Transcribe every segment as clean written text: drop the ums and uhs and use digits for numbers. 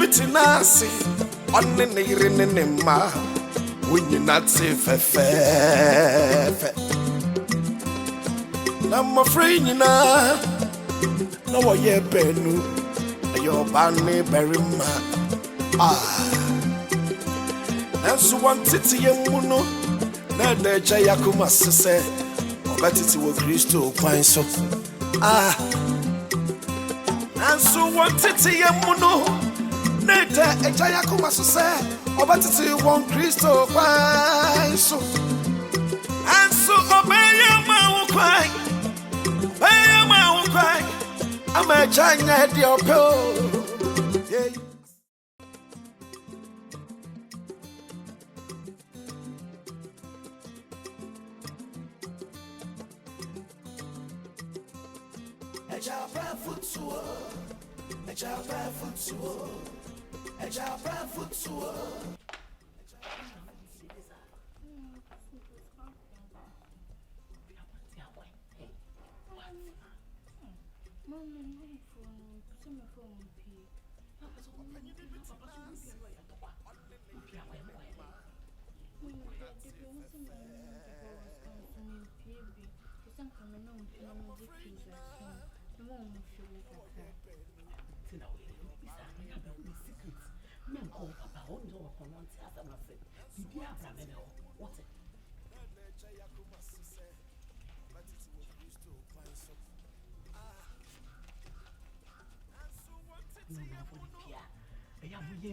bitinasi onne ne yire ne ma wunyi nati fefe na mo friend nyina na wo ye benu ayo bani berima na so wantiti yemuno na da echa yakuma sese obatiti wo Kristo kwan so na so wantiti yemuno na da echa yakuma sese obatiti wo Kristo kwan so anso obeya ma kwan ama chanya di opo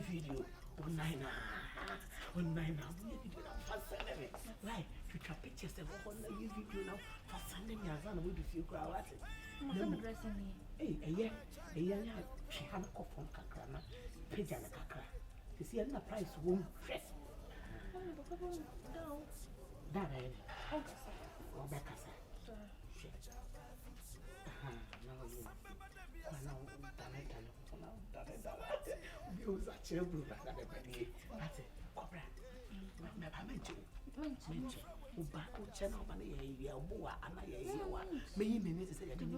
video online like to take pictures of all the video now for Sunday and we do feel crowd hey she had a cup from Kakrana page and a kakra to see another price won't dress that Rebecca akyerebruwaa na bebedi ate kobra me ba menche uba o chena oba na ye obowa ana ye yewa me yi me ni se ye de me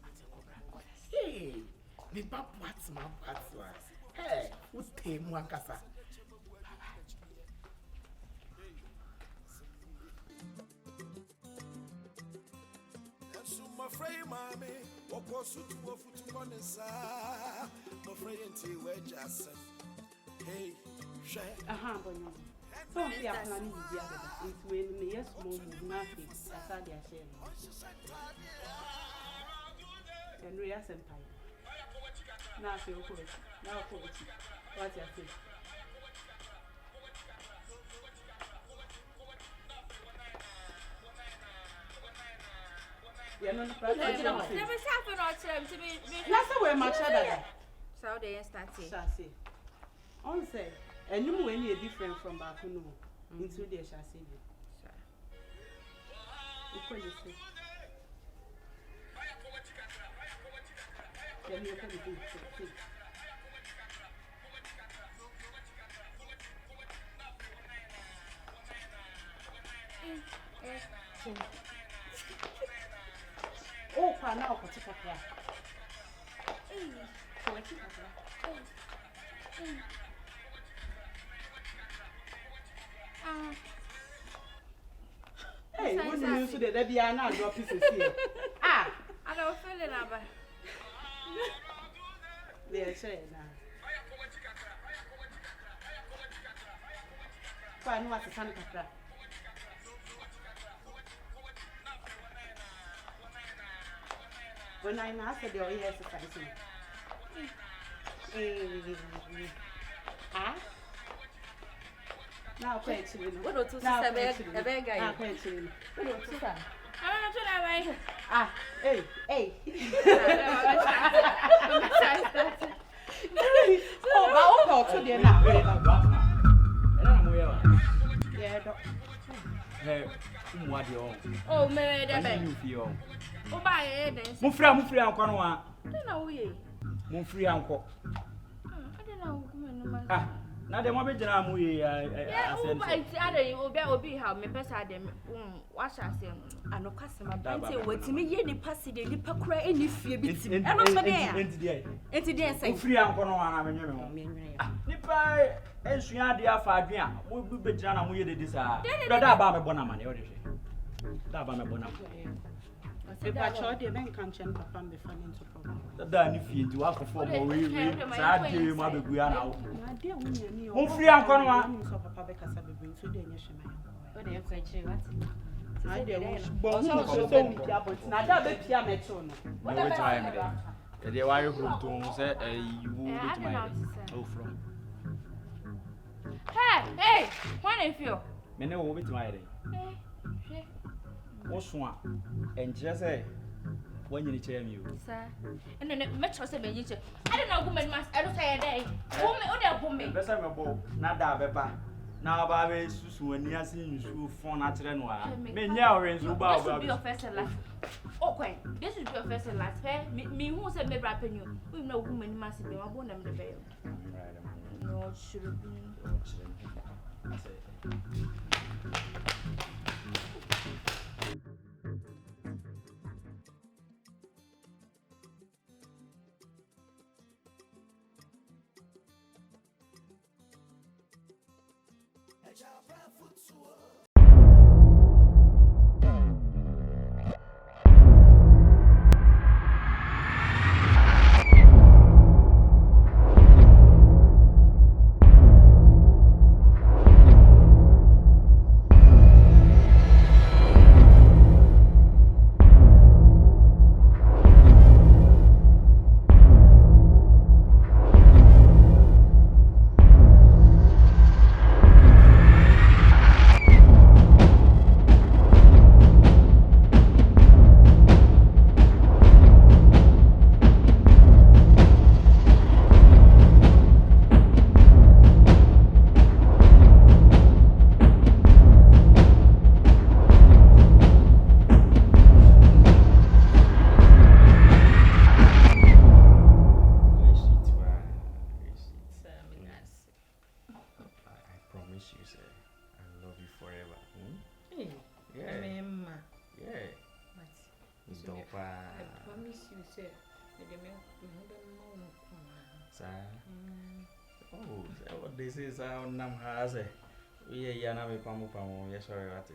ate kobra hey me ba what ma what hey o temu akasa my friend mami wokosu tu ofutu konesa my friend ti we just hey she bonyo so we are planning the other it when me yes mo na fi asa dia share and we are senpai na fi okoro na okoro what you say yeah, no, never happened or to be. That's the way my child. So they started. Chassis. On say, and you when you're different from Bakuno into the chassis. What do you say? Can you come to oh, pana o kuchikakra. Hey, when you use the there are now drop pieces here. I don't feel it about. They say now. Why no what's sun kakra? When I asked the oil exercise. Now, quite soon. What do you say? A big guy. Quite soon. What do you say? Hey. Oh, but to the now. Yeah, hey, what you oh, me, the oh, by it. Mufra Anquanoa. I don't know we. Mufri Anco. I don't know. Na dem obi jina mu ye asem. Yeah, it's other obi how me pesa dem wash asem. Anokasema bante wetimi ye nipa si de nipa kura eni fie bitim. Eno so de ya. Enti de say. Ofri anko no wana menwe me ho. Nipa ensua de afa adwen a mo be jina na mo ye de sa. Da ba me bona mane o de hwe. Da ba me bona. Pepa cho de ben kan chen papa me fa into problem. Da ni fie tu akofo mo we sa de mo abegu ya na wo. Na de wunya ni o. Ofri anko no wa. So papa be kasa bebe so de enye hwema. O de ko echi what? I de wo so mi pia but na da be pia me cho no. What the time there? They why you from to say you with my oh from. Hey, when if you? Me ne wo with my Hey. Oswa enje say wanyini che mi o. Sir. And then me trust say me yiche. I don't know woman mas I don't say dey. Woman o dey bom me. Besa me bo na da beba. Na ba be susu ani ase nsu fon na kire no a. Me nya orenzu ba This should be your first and last. Okay, this should be your first and last. Me who say me bra penyu. We know woman mas be wa bo na me dey be. No should be. This is our nam has we yana me pamu yes sorry what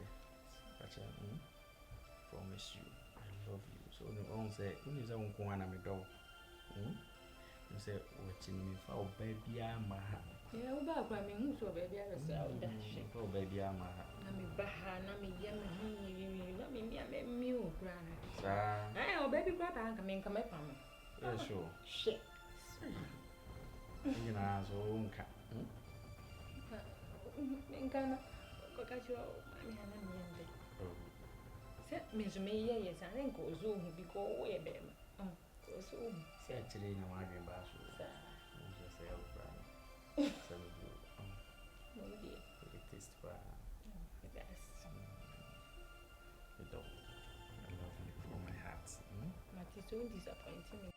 promise you I love you so no one say when is on ko na me do you say watching me for baby ama yeah we ba kwa me hu so baby ara sa o da she for baby ama na me ba ha na me ya me hu na me mi o kra na sa o baby kra ta nka me pamu yeah sure shit you know so nka Ngana kokachwa ani hana nyende. Se mezume ye sa nko zo hu bi ko wo ye be ma. Ko so hu se chire na wa dwen ba so. Sa. Mo se o bra. Se mo do. No di. It taste ba. Yes. I love you from my heart. But it's so disappointing.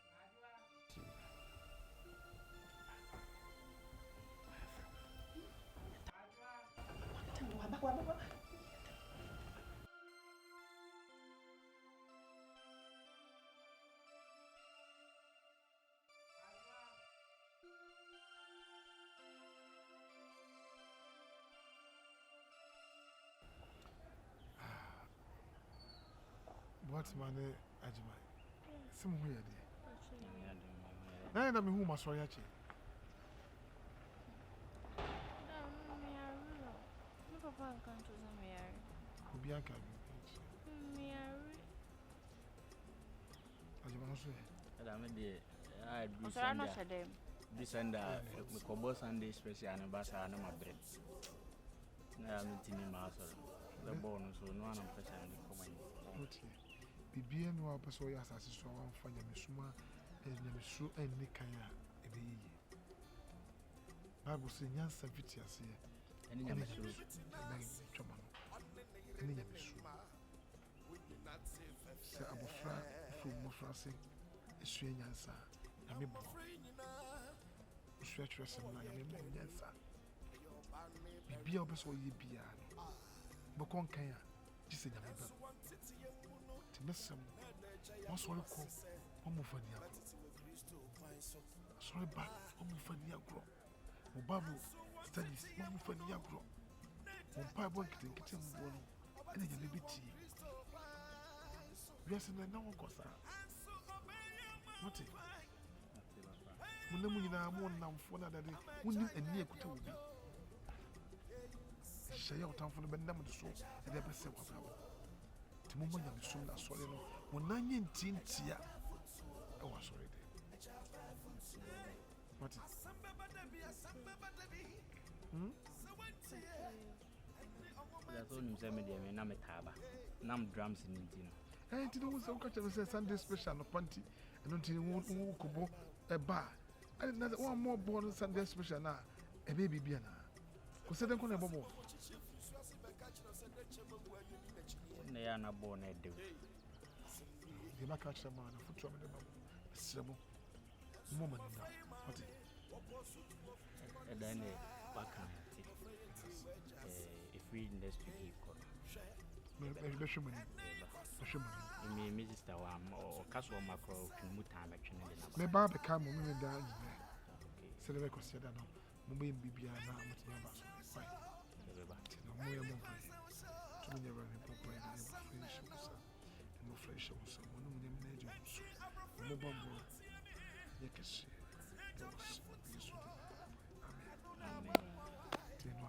What's my name, Ajima? Some weird. Now, I'm who must I actually. Bianca, I do Sunday, we cover Sunday special and Bassa and my bread. Now I'm eating in my house. The bonus, so no one person coming. Bibi no apaso ya asase so wan fa nyamesuma enyamesu enni kanya ebeyi Bible say nyansa fiti ase enni nyamesu twama no enni nyamesu se abofra fu mofra se esu nyansa na mebo esu atwese na ya mebo nyansa bia obeso ye bia no bokon kan a gise nyame ba ti mesem mo so ko mo mo fani agro sorry ba mo mo fani agro mo bible studies mo mo fani agro mo bible kiti mo no ene nyame biti yes na wo ko sa moti munna mu nyina mo namfo na dade munni ani ekuta obi shaya otamfo no benda mo so e de bese kwa bra ti mo nyame so na sori no munna nye ntintia e wa sori de mati ya so nim se me de me na metaba nam drums ni ntino ti no so ka chebe say Sunday special no panty eno nti wo kobo e ba na one more born Sunday special na e be bibia na ko se den ko na bobo na ya na bo na de de ba ka chama na futu me de ba sremo mo ma na oti e da ne ba kan if we industry ko be shomani me sister wa o kaso makro twimu time atwene de na me ba be ka mo me da nyine se le be ko se da no mo be bibia na mo ti ba so fine le ba ti no mo ye mo pa to me never be popo e mo fresh so mo no me na ejo so mo ba mo ye kesi amen ti no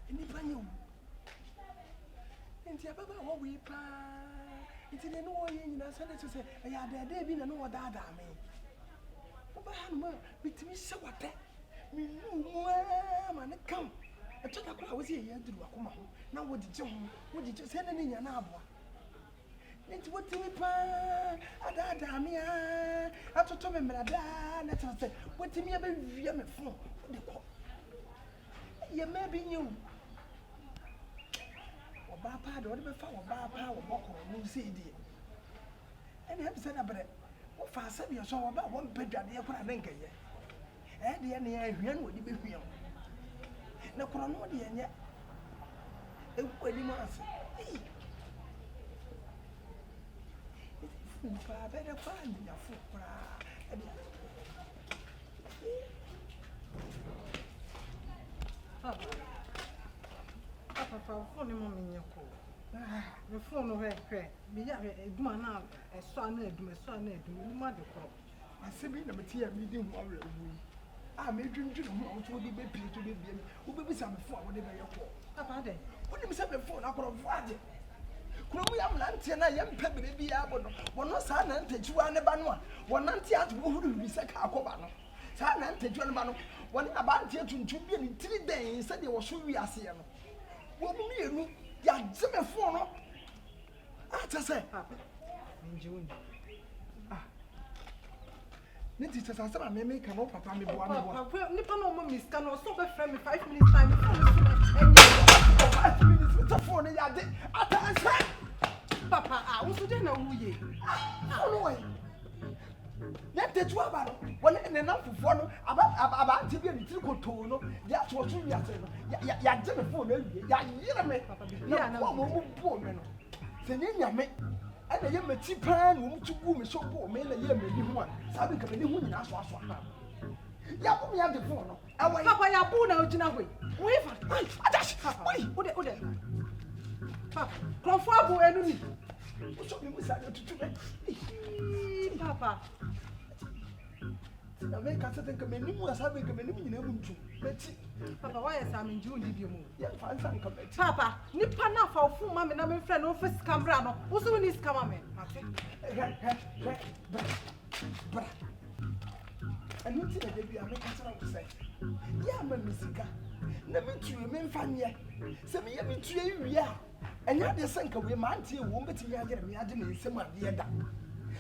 Any panyo. Enti ababa wo we pa. Enti ne no ye nyina sane to say e ya da bi na no dada me. Oba han ma bitimi se wate. Me nu ma ne kam. E to da kura wo se ye duru akoma ho. Na wo dije ho. Wo dije se na ne nya na aboa. Enti wotimi pa adada me a. Atoto me mrada na to say wotimi aba wi me fo. De ko. Ye maybe you. Obapa, don't be found Obapa or Boko, no CD. And you have said about it. What fast you saw about one bed that you couldn't think yet. And the end would be real. No, Corona, and yet. It would be more. Better find your foot. Papa, phone mo me nyako. Me phone no hwe. Me ya eduma na eso na eduma ni ma de ko. Asebi na meti ya mi di hu awre wu. Ah me dwindwi no ho so de be pie to be bia. Wo be bisa me phone wo de be yeko. Papa de. Wo ni me se me phone akoro fu ade. Kuro mu ya mlantie na ye mpa bere bi ya bo no. Wo no sa na ntachiwa ne ba no a. Wo nante ate wo huru bi se ka akoba no. Sa na ntachiwa ne ba no. Wo ni abantie tuntum bi ni tiri den se de wo so wi ase ye no. Wo mu mienu ya jeme phone no. Ah ta se. Papa. Minjun. Nti sasa sama me ka no papa me boa me boa. Papa, nipa no mo miss kan so be frame me 5 minutes time. Phone 5 minutes with the phone ya de attention. Papa, wo so de na wuye. Phone way. Let the two about one and enough for no about to be a little to no. That's what you are saying. Ya jeme phone ya yire me. Papa, be na mo bo me no. Se nyanya me ana ye mati pan wo mtugu me so bo me na ye me ni ho a sabe ka me ni ho nyina so aso ha ya bo me ya de phone no awai Papa ya bu na ogina hwe wo ifa adash oi ode Papa konfo abu enu ni wo so me musa de tutu me Papa na me ka se ka me ni mu sabe ka me ni nyina mu ntu meti Papa why is am nju ndi bi mu ya fa nsan ka meti Papa nipa na fa ofu ma me na me frɛ no office camera no wo so ni scam me bra anu ti na de bi a me ka tara wo sai ya ma misika na me tuwe me mfa nye se me ye me tuwe wi a enya de sanka we ma antie wo mbetimi agere me ade na nsem ade da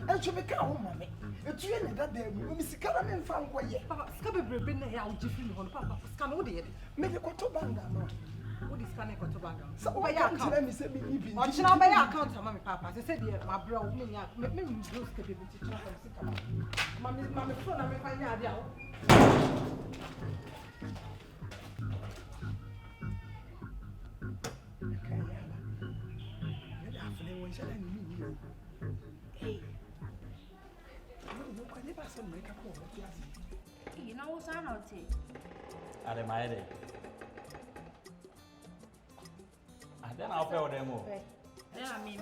enso me ka ho ma me etuwe ne da da mu misika na me mfa nkoye Papa ska bebrebe na ya oji fi ni ho Papa ska no de ye me de koto banga no Who this can go to bank? So why can't let me say me even? Or should I buy account to mommy papa? They said my bro, me blue skip it to Sikapa. Mommy phone me find idea. You know what's on out here? Are they my headache? And then I'll pay them all. Then I mean,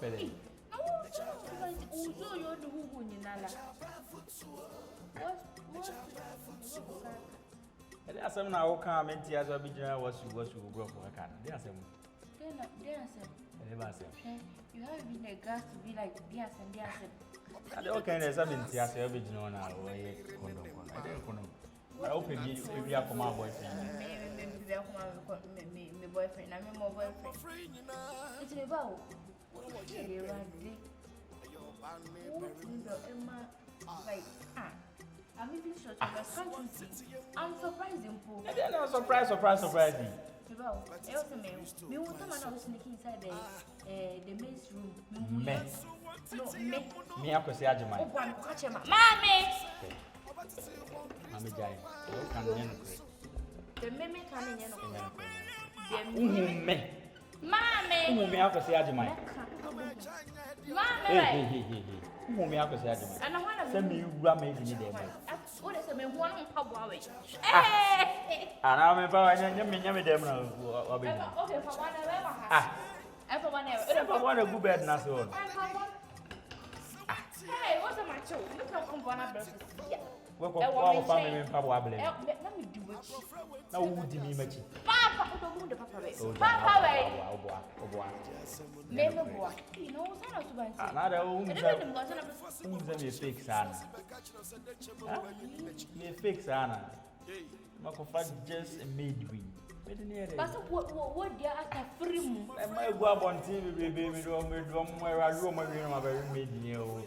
Pay them. also you're the who in Nala. What? And there's some now come and tears will be general what you broke for a can. There's some. You have been a gas to be like yes and yes. And okay, there's something tears will be general now. I open you if you have my boyfriend. My boyfriend, I'm my boyfriend. It's about I'm even sure I'm surprised in pool. They're not surprised. Me want someone else sneaking inside the men's room. Me, I could say, Ajima. Oh, one catch him, mommy. I'm a giant. The meme coming in. Me. Mommy. Me, I could say, Ajima. Mommy. Me, I could say, Ajima. And I want to send me ramen in the what is a man one pub away? And I'm about to them. Okay, for one ever. For one ever. I want a good bed, Nassau. Hey, what's the matter? Look how come one of What family in Pablo? Let me do it. No, would you mean much? Papa, don't the papa way. Papa way. Name boy. You know what's on Another who's a fake son. Me fake son. Macofa just made me. But what they are at free moon? I might go up on TV, baby, where I do my room, very made me. I'm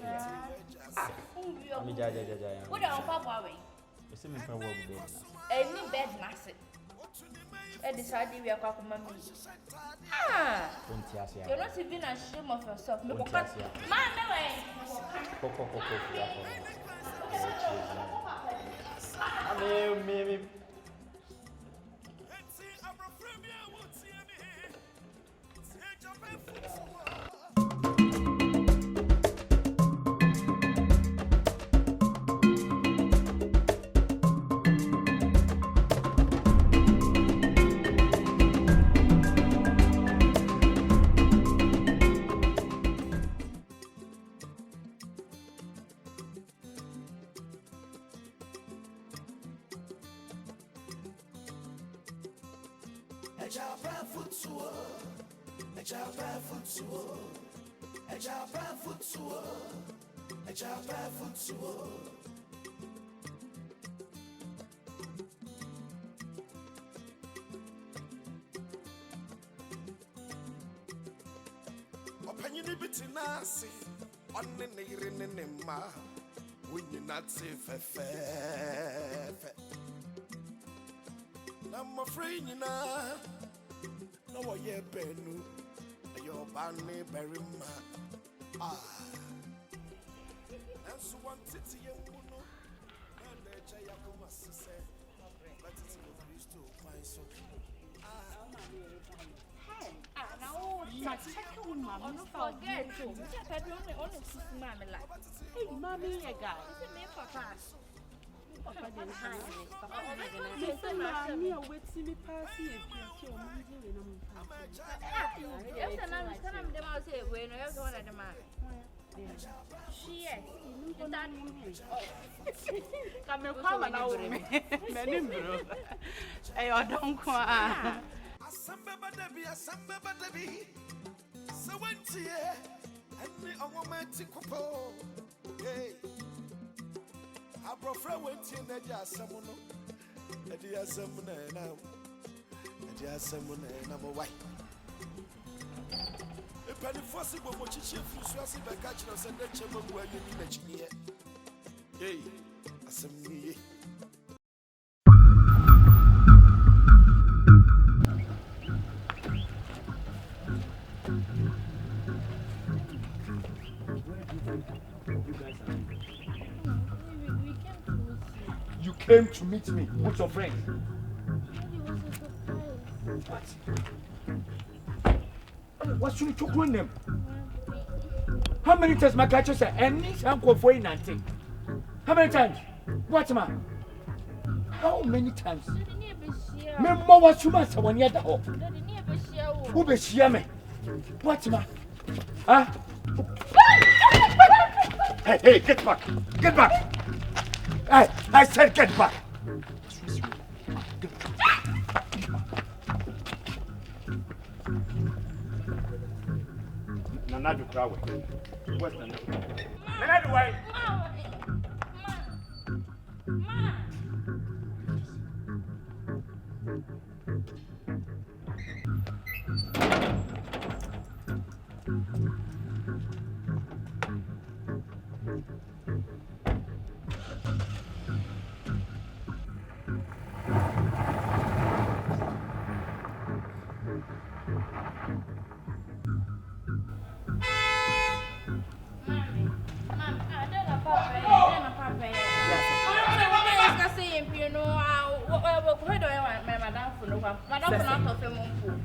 a judge. What are Papa way? You see me for work, Any bed massive. I decided we are calling mommy. You're not even ashamed of yourself. Mamma way. Maybe. Opinion between us on the neighboring in ma when you're not safe. I'm afraid you know. No, yeah, Benu, your banny berry ma. And so one titty and Muno, and the Jayakuma said, but it's a Christo, my son. Don't forget to hey, mommy, a guy. Asamba Debbie. So went here and the romantic couple. Hey, I prefer went in the Jasamuno, and the Asamuna now, and the Asamuna and I'm a wife. A penny possible what you should be by catching us and the chamber where you need a chin. Hey, Asami. came to meet me with your friends. What? What's your chocolate name? How many times my catcher said, and this uncle for nothing? How many times? What, man? How many times? Remember what you must have when you're at home. Who be shear me? What, man? Huh? Hey, get back! Get back! Hey, I said get back! Nanaaddo crowd. What's Nanaaddo why?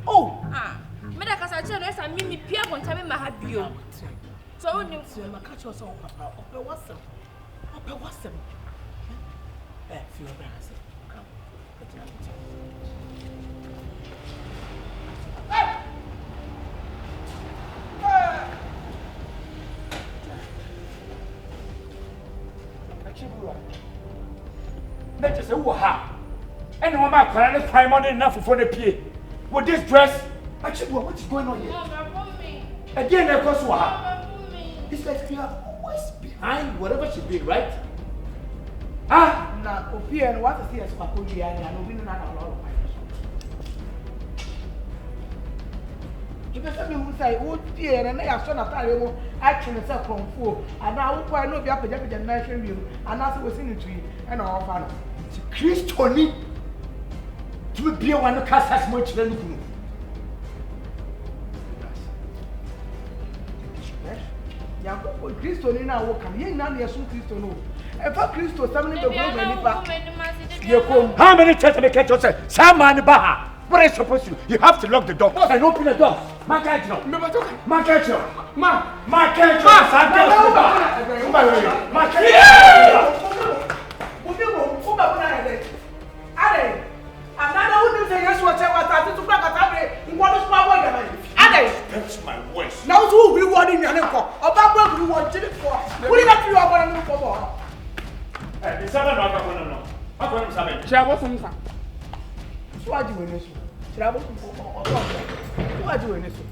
Oh, me da kasa che no esa mimi pia konta me mahabio. So oni ma ka che so papa ope wasem. Feel brand say. Come. Let us say, and one my parents cry money enough for the pay. With this dress, actually, what is going on here? Again, of course, it's like you are always behind whatever she did, right? Ah, now, Opia and what is here is Pacolia and we know not a lot of my. Because some people say, oh dear, and they are so not able action is a kung fu, and now I know the upper Japanese nation view, and also was in the tree and all fun. Christoni to be one who cast as much as you. Christo ni na wo kam ye na na yesu Christo no e fa Christo samne be go nipa how many times have I catch yourself Saman Baha what is supposed to you have to lock the door and open the door Market That's my voice. now who rewarding your name for about reward for who did not you are going to for the seven no how come seven Chabo Funfa Swadi Wenesu Chabo Swadi Wenesu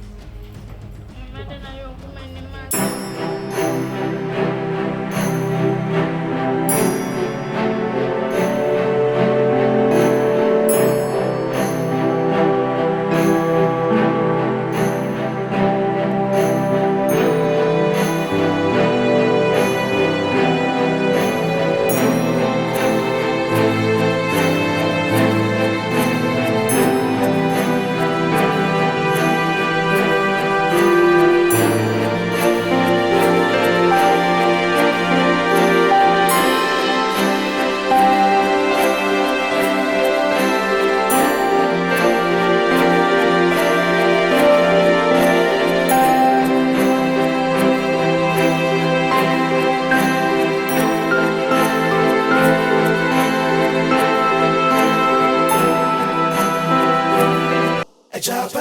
Ejaba